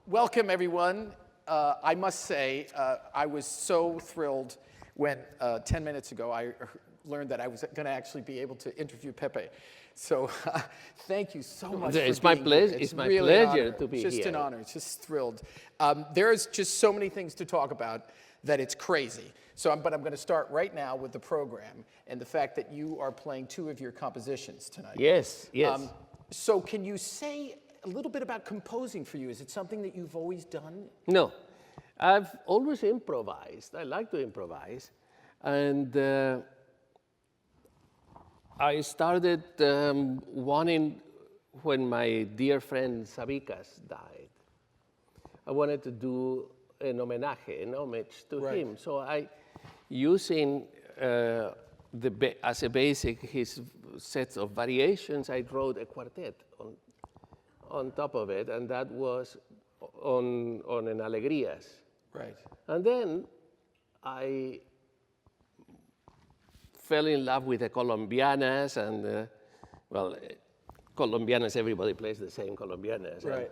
Welcome, everyone. I must say, I was so thrilled when 10 minutes ago I learned that I was going to actually be able to interview Pepe. So thank you so much It's for being here. It's my really pleasure to be just here. an honor. Just thrilled. There's just so many things to talk about that it's crazy. But I'm going to start right now with the program and the fact that you are playing two of your compositions tonight. Yes. So can you say a little bit about composing for you? Is it something that you've always done? No, I've always improvised. I like to improvise. And I started wanting, when my dear friend Sabicas died, I wanted to do an homage to him. So I, using as a basic his sets of variations, I wrote a quartet on top of it, and that was on an Alegrías. Right. And then I fell in love with the Colombianas, and Colombianas, everybody plays the same Colombianas. Right.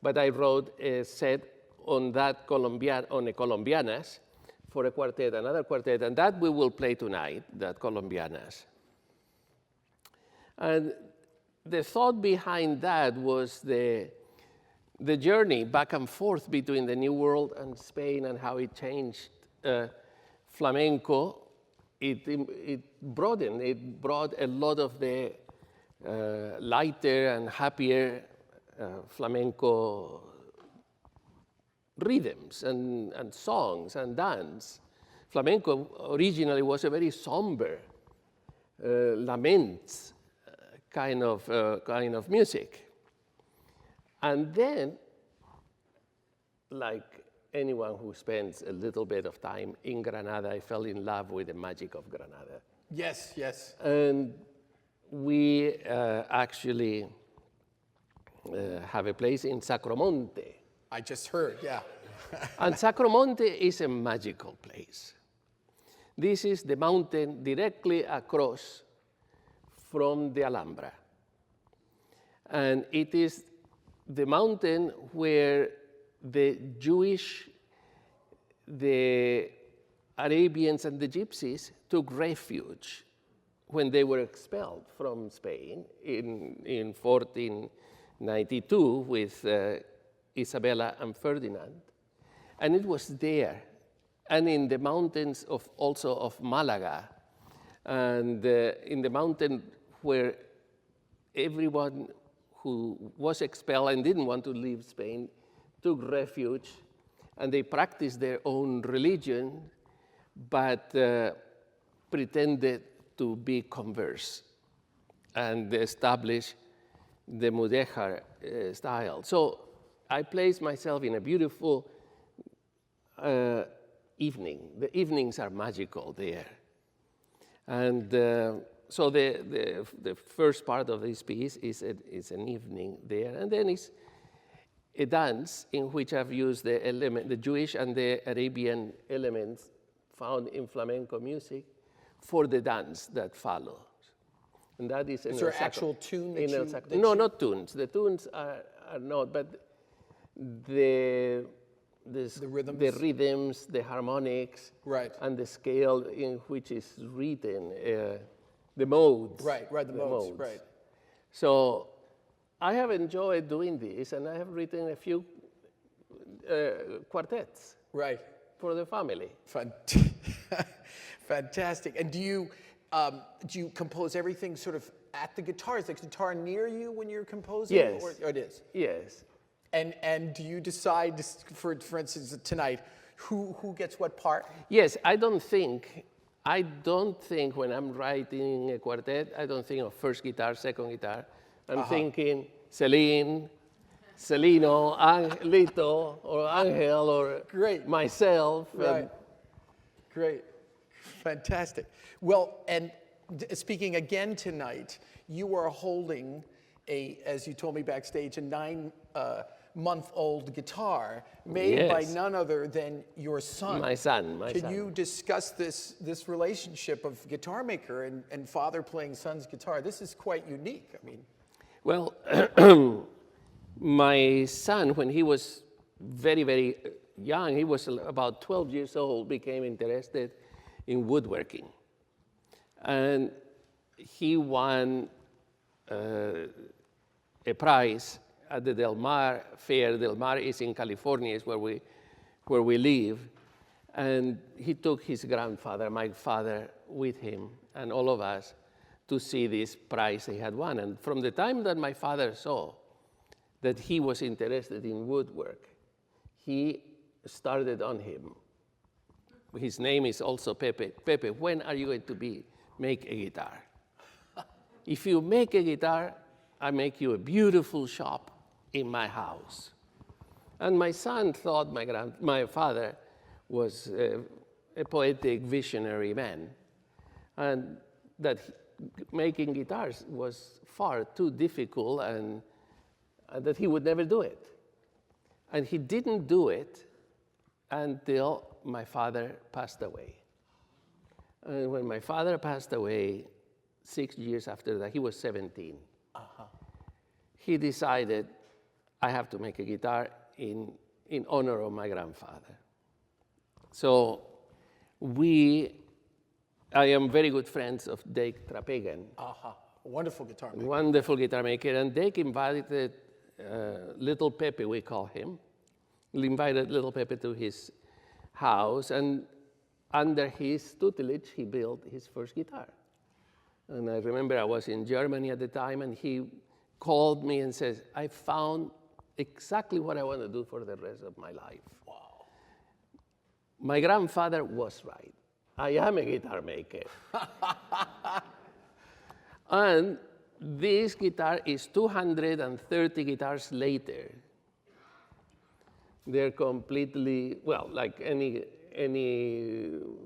But I wrote a set on that on a Colombianas for a quartet, another quartet, and that we will play tonight, that Colombianas. And the thought behind that was the journey back and forth between the New World and Spain and how it changed flamenco. It broadened. It brought a lot of the lighter and happier flamenco rhythms and songs and dance. Flamenco originally was a very somber, laments kind of music. And then, like anyone who spends a little bit of time in Granada, I fell in love with the magic of Granada. Yes, yes. And we actually have a place in Sacromonte. I just heard, yeah. And Sacromonte is a magical place. This is the mountain directly across from the Alhambra. And it is the mountain where the Jewish, the Arabians, and the Gypsies took refuge when they were expelled from Spain in 1492 with Isabella and Ferdinand. And it was there, and in the mountains also of Malaga, and in the mountain where everyone who was expelled and didn't want to leave Spain took refuge, and they practiced their own religion, but pretended to be converts and establish the Mudéjar style. So I placed myself in a beautiful evening. The evenings are magical there. And so the first part of this piece is an evening there, and then it's a dance in which I've used the Jewish and the Arabian elements found in flamenco music for the dance that follows. And that is there an actual tune that No, not tunes. The tunes are not, but the rhythms, the harmonics, right, and the scale in which is written, the modes. Right, the modes, right. So I have enjoyed doing this, and I have written a few quartets. Right. For the family. Fantastic. And do you compose everything sort of at the guitar? Is the guitar near you when you're composing? Yes. Or it is? Yes. And do you decide, for instance, tonight, who gets what part? Yes, I don't think when I'm writing a quartet, I don't think of first guitar, second guitar. I'm thinking Celine, Celino, Lito, or Angel, or myself. Right. Great. Fantastic. Well, and speaking again tonight, you are holding as you told me backstage, a 9-month-old guitar made by none other than your son. My son. Can you discuss this relationship of guitar maker and father playing son's guitar? This is quite unique. I mean, well, my son, when he was very, very young, he was about 12 years old, became interested in woodworking. And he won a prize at the Del Mar Fair. Del Mar is in California, is where we live. And he took his grandfather, my father, with him, and all of us, to see this prize he had won. And from the time that my father saw that he was interested in woodwork, he started on him. His name is also Pepe. Pepe, when are you going to make a guitar? If you make a guitar, I make you a beautiful shop in my house. And my son thought my father was a poetic, visionary man, and that making guitars was far too difficult and that he would never do it. And he didn't do it until my father passed away. And when my father passed away, 6 years after that, he was 17. He decided, I have to make a guitar in honor of my grandfather. So I am very good friends of Dake Trapegan. Wonderful guitar maker. Wonderful guitar maker. And Dake invited little Pepe, we call him. He invited little Pepe to his house, and under his tutelage, he built his first guitar. And I remember I was in Germany at the time, and he called me and says, I found exactly what I want to do for the rest of my life. Wow. My grandfather was right. I am a guitar maker. And this guitar is 230 guitars later. They're completely, well, like any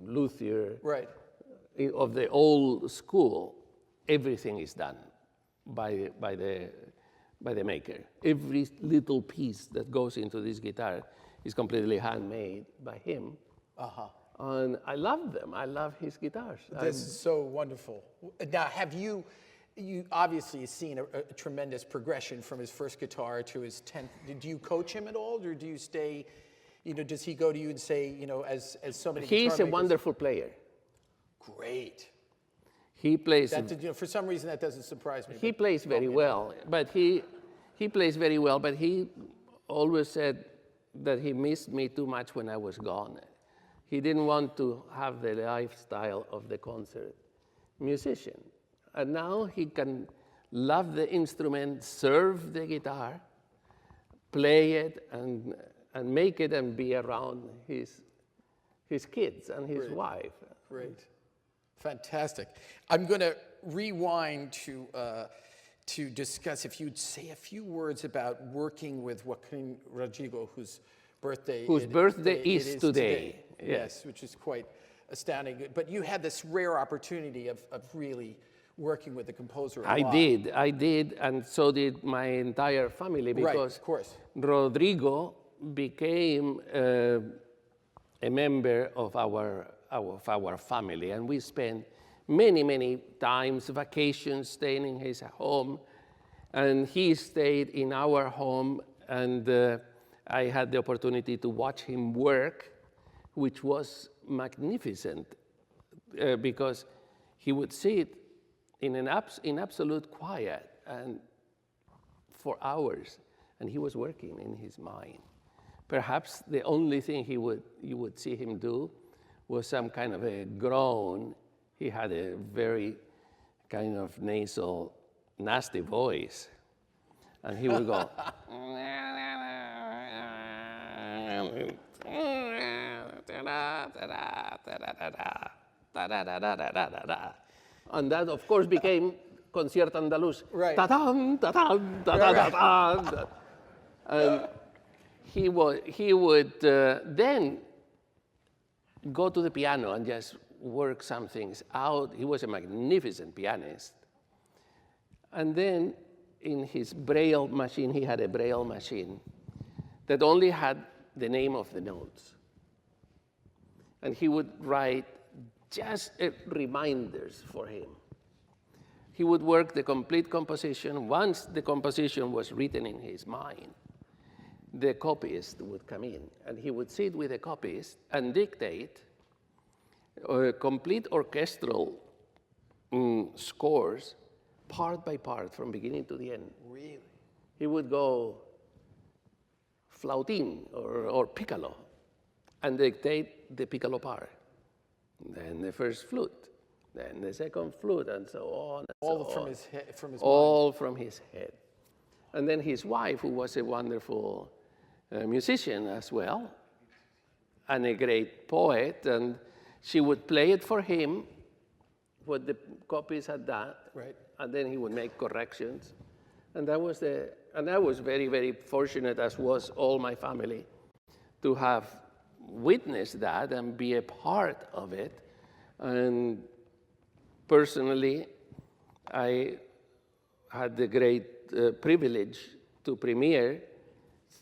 luthier Right. of the old school, everything is done by the maker. Every little piece that goes into this guitar is completely handmade by him. And I love them. I love his guitars. This is so wonderful. Now, have you obviously seen a tremendous progression from his first guitar to his 10th. Do you coach him at all, or do you stay, does he go to you and say, as so many guitar He's a makers, wonderful player. Great. He plays. For some reason, that doesn't surprise me. He plays very well, but he plays very well. But he always said that he missed me too much when I was gone. He didn't want to have the lifestyle of the concert musician. And now he can love the instrument, serve the guitar, play it, and make it, and be around his kids and his wife. Great. Fantastic. I'm going to rewind to discuss, if you'd say a few words about working with Joaquin Rodrigo, whose birthday is today. Yes, which is quite astounding. But you had this rare opportunity of really working with the composer a lot. I did, and so did my entire family, because right, of course. Rodrigo became a member of our family, and we spent many times, vacations, staying in his home, and he stayed in our home, and I had the opportunity to watch him work, which was magnificent, because he would sit in absolute quiet and for hours, and he was working in his mind. Perhaps the only thing you would see him do was some kind of a groan. He had a very kind of nasal, nasty voice, and he would go. And that, of course, became Concierto Andaluz. Right. Ta-dam, ta-dam, ta-da-da-da. And he would then go to the piano and just work some things out. He was a magnificent pianist. And then in his Braille machine, he had a Braille machine that only had the name of the notes. And he would write just reminders for him. He would work the complete composition. Once the composition was written in his mind, the copyist would come in, and he would sit with the copyist and dictate complete orchestral scores, part by part, from beginning to the end. Really? He would go flautín or piccolo and dictate the piccolo part, then the first flute, then the second flute, and so on. And All so from on. his head, from his All from his head. And then his wife, who was a wonderful musician as well, and a great poet, and she would play it for him, what the copies had done, Right. and then he would make corrections. And I was very, very fortunate, as was all my family, to have witnessed that and be a part of it. And personally, I had the great privilege to premiere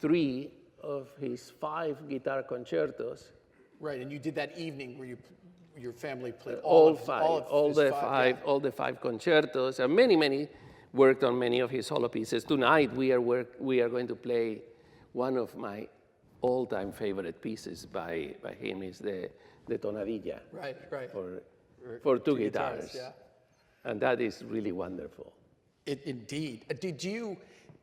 3 of his 5 guitar concertos. Right, and you did that evening where your family played All of 5, all of his yeah. all the 5 concertos, and many worked on many of his solo pieces. Tonight we are going to play one of my all-time favorite pieces by him, is the Tonadilla. Right. For 2 guitars. Yeah. And that is really wonderful. Indeed. Did you,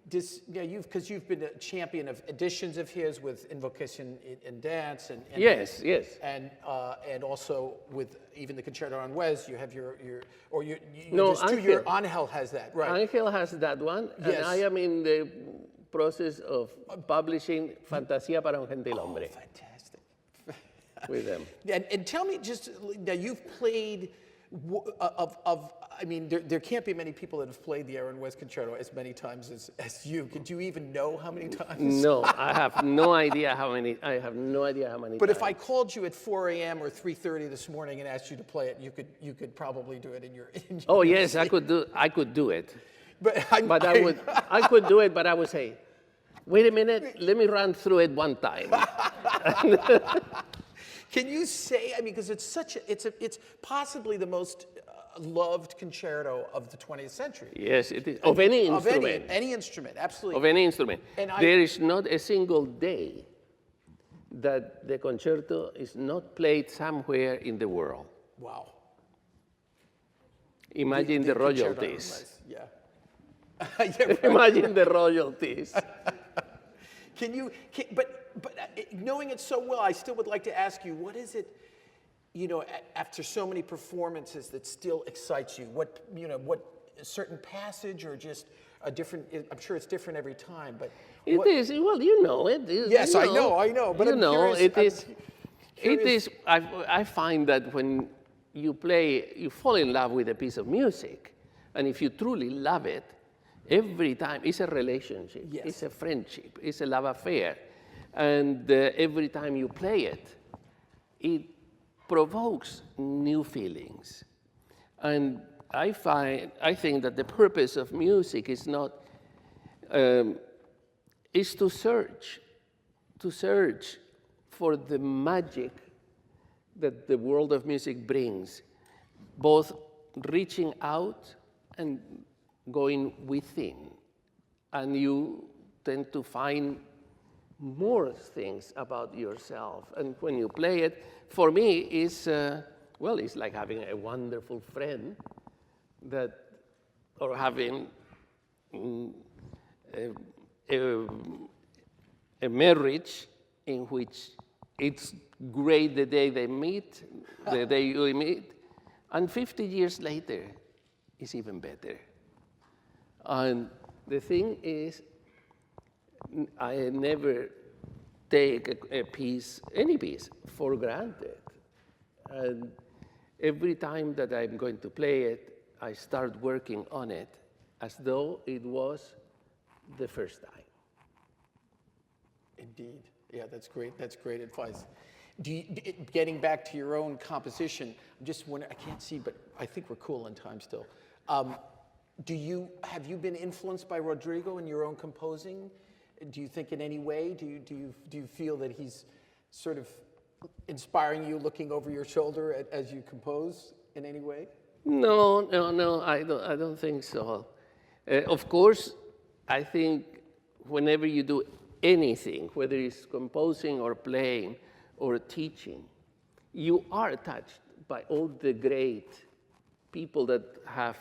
because you've been a champion of editions of his with Invocation in Dance and Yes. and also with even the Concerto on Wes, you have your No, there's 2. Your Angel has that, right? Angel has that one, Yes. and I am in the process of publishing Fantasía para un gentil hombre Fantastic. with them. And tell me just now, you've played I mean, there can't be many people that have played the Aaron West Concerto as many times as you. Could you even know how many times? No, I have no idea how many. But times. if I called you at 4 a.m. or 3:30 this morning and asked you to play it, you could probably do it in your. Oh yes, I could do it. But I could do it, but I would say, wait a minute, let me run through it one time. Can you say? I mean, because it's possibly the most loved concerto of the 20th century. Yes, it is. Of any instrument. Of any instrument, absolutely. Of any instrument. And there is not a single day that the concerto is not played somewhere in the world. Wow. Imagine the Concerto royalties. Yeah. Yeah, right. Imagine the royalties. But knowing it so well, I still would like to ask you, what is it, after so many performances that still excites you? What a certain passage or just a different, I'm sure it's different every time, but. It is, well, it is. Yes, I know, but I'm curious. It is, I find that when you play, you fall in love with a piece of music, and if you truly love it, every time, it's a relationship, Yes. It's a friendship, it's a love affair. And every time you play it, it provokes new feelings. And I think that the purpose of music is not, is to search for the magic that the world of music brings, both reaching out and going within. And you tend to find more things about yourself. And when you play it, for me, it's like having a wonderful friend or having a marriage in which it's great the day they meet, the day you meet, and 50 years later, it's even better. And the thing is, I never take any piece, for granted. And every time that I'm going to play it, I start working on it as though it was the first time. Indeed. Yeah, that's great. That's great advice. Getting back to your own composition, I'm just wondering, I can't see, but I think we're cool in time still. Have you been influenced by Rodrigo in your own composing? Do you think in any way? Do you feel that he's sort of inspiring you, looking over your shoulder as you compose in any way? No, I don't think so. Of course, I think whenever you do anything, whether it's composing or playing or teaching, you are touched by all the great people that have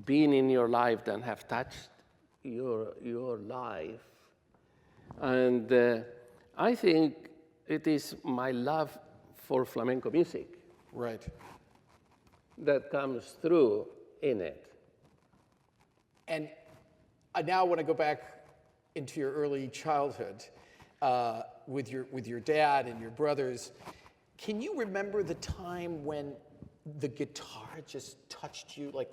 been in your life and have touched your life. And I think it is my love for flamenco music Right. that comes through in it. And I now want to go back into your early childhood with your dad and your brothers. Can you remember the time when the guitar just touched you? Like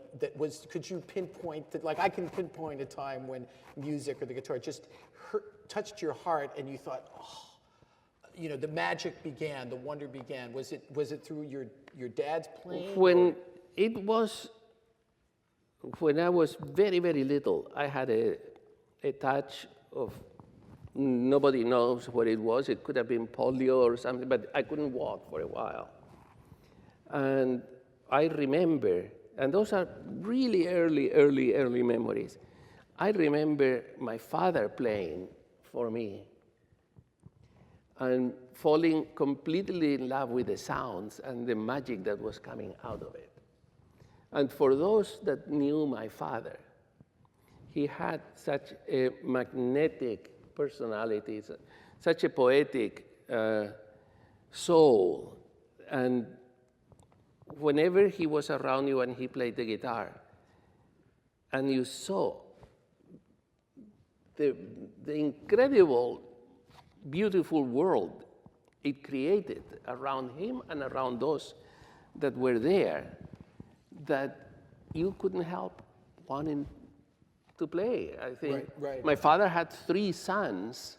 could you pinpoint that? Like I can pinpoint a time when music or the guitar just touched your heart and you thought, oh, you know, the magic began, the wonder began. Was it through your dad's playing? When I was very, very little, I had a touch of, nobody knows what it was. It could have been polio or something, but I couldn't walk for a while. And I remember, and those are really early memories. I remember my father playing for me and falling completely in love with the sounds and the magic that was coming out of it. And for those that knew my father, he had such a magnetic personality, such a poetic soul. And whenever he was around you and he played the guitar, and you saw the incredible, beautiful world it created around him and around those that were there, that you couldn't help wanting to play. I think Right. My father had 3 sons.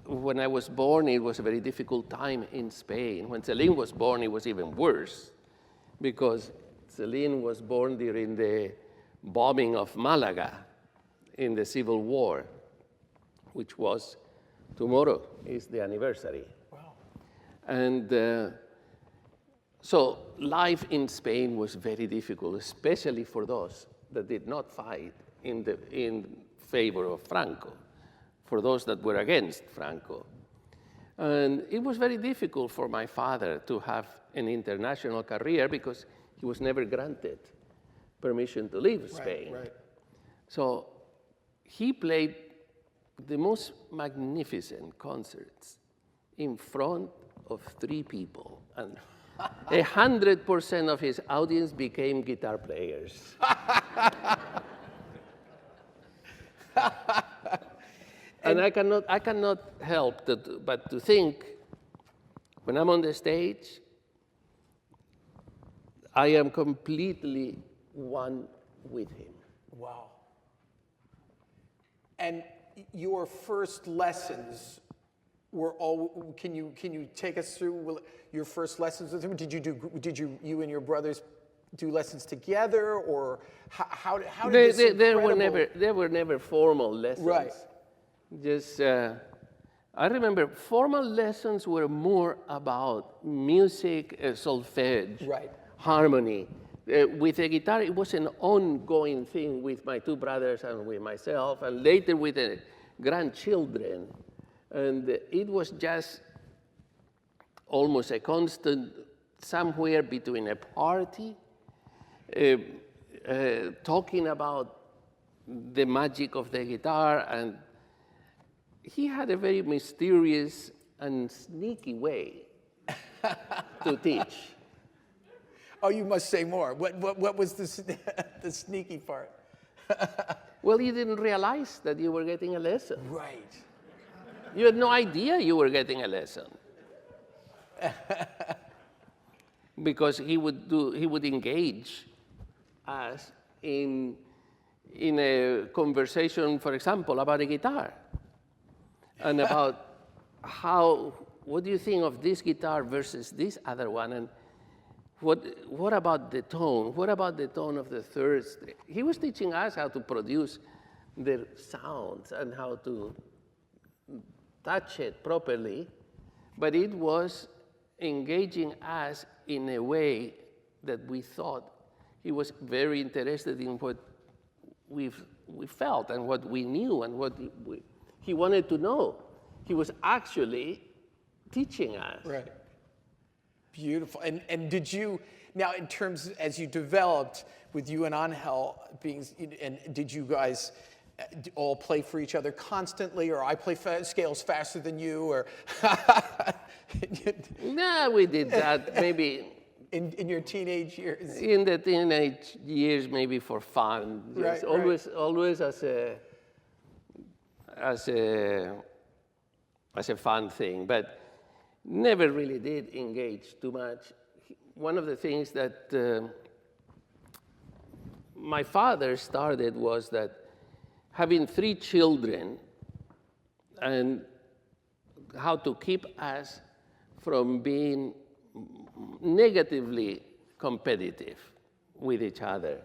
When I was born, it was a very difficult time in Spain. When Celine was born, it was even worse, because Celine was born during the bombing of Malaga in the Civil War, which was tomorrow is the anniversary. Wow. And so life in Spain was very difficult, especially for those that did not fight in favor of Franco, for those that were against Franco. And it was very difficult for my father to have an international career because he was never granted permission to leave Spain. Right. So he played the most magnificent concerts in front of 3 people. And 100% of his audience became guitar players. And I cannot help but to think, when I'm on the stage, I am completely one with him. Wow. And your first lessons were all, can you take us through your first lessons with him? Did you and your brothers do lessons together, or how did this incredible... There were never formal lessons. Right. Just, I remember formal lessons were more about music, solfege, Right. harmony. With the guitar, it was an ongoing thing with my 2 brothers and with myself, and later with the grandchildren. And it was just almost a constant, somewhere between a party, talking about the magic of the guitar. And he had a very mysterious and sneaky way to teach. Oh, you must say more. What was the sneaky part? Well, you didn't realize that you were getting a lesson. Right. You had no idea you were getting a lesson. Because he would engage us in a conversation, for example, about a guitar. And about what do you think of this guitar versus this other one? And what about the tone? What about the tone of the third string? He was teaching us how to produce the sounds and how to touch it properly, but it was engaging us in a way that we thought he was very interested in what we've we felt and what we knew and what he wanted to know. He was actually teaching us. Right. Beautiful. And did you, now in terms, as you developed with you and Angel being, and did you guys all play for each other constantly, or I play scales faster than you, or? No, we did that maybe. In your teenage years? In the teenage years, maybe for fun. Right, Just always as a fun thing, but never really did engage too much. One of the things that my father started was that having 3 children and how to keep us from being negatively competitive with each other.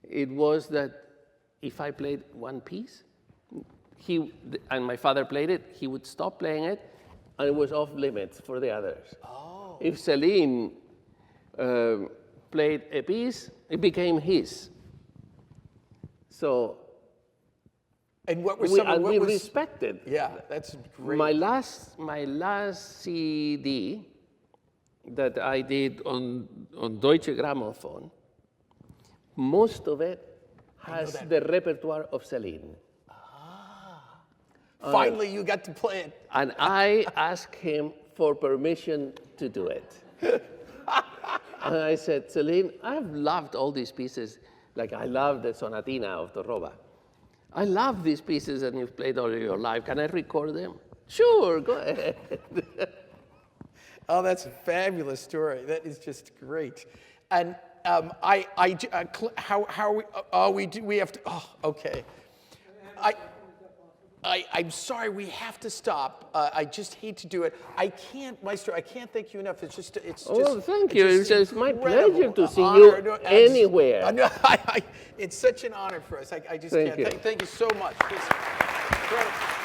It was that if I played one piece, and my father played it, he would stop playing it, and it was off limits for the others. Oh. If Celine played a piece, it became his. So, and what was we respected. Yeah, that's great. My last CD that I did on Deutsche Grammophon, most of it has the repertoire of Celine. Finally, you got to play it. And I asked him for permission to do it. And I said, Celine, I've loved all these pieces. Like I love the Sonatina of Torroba. I love these pieces and you've played all your life. Can I record them? Sure, go ahead. Oh, that's a fabulous story. That is just great. And how we have to, oh, okay. I'm sorry, we have to stop. I just hate to do it. I can't, Maestro, I can't thank you enough. It's just, oh, thank you. It's my pleasure to see you anywhere. It's such an honor for us. I just can't. Thank you so much. Just incredible.